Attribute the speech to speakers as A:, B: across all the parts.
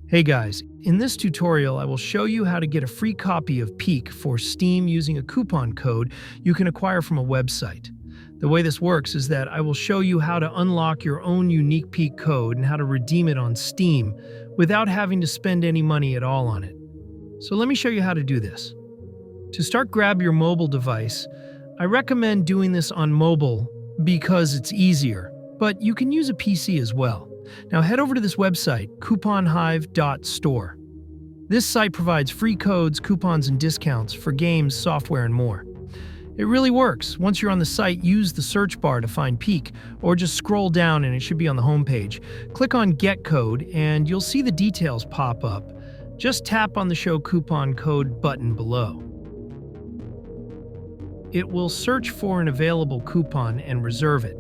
A: Hey guys, in this tutorial I will show you how to get a free copy of Peak for Steam using a coupon code you can acquire from a website. The way this works is that I will show you how to unlock your own unique Peak code and how to redeem it on Steam without having to spend any money at all on it. So let me show you how to do this. To start, grab your mobile device. I recommend doing this on mobile because it's easier, but you can use a PC as well. Now head over to this website, couponhive.store. This site provides free codes, coupons, and discounts for games, software, and more. It really works. Once you're on the site, use the search bar to find Peak, or just scroll down and it should be on the homepage. Click on Get Code and you'll see the details pop up. Just tap on the Show Coupon Code button below. It will search for an available coupon and reserve it.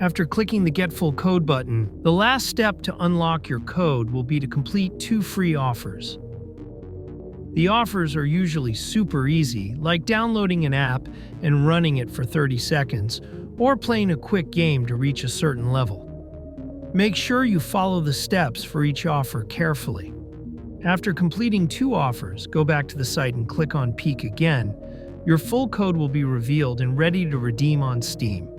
A: After clicking the Get Full Code button, the last step to unlock your code will be to complete 2 free offers. The offers are usually super easy, like downloading an app and running it for 30 seconds, or playing a quick game to reach a certain level. Make sure you follow the steps for each offer carefully. After completing 2 offers, go back to the site and click on Peak again. Your full code will be revealed and ready to redeem on Steam.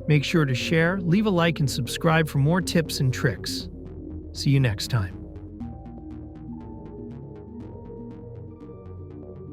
A: Make sure to share, leave a like, and subscribe for more tips and tricks. See you next time.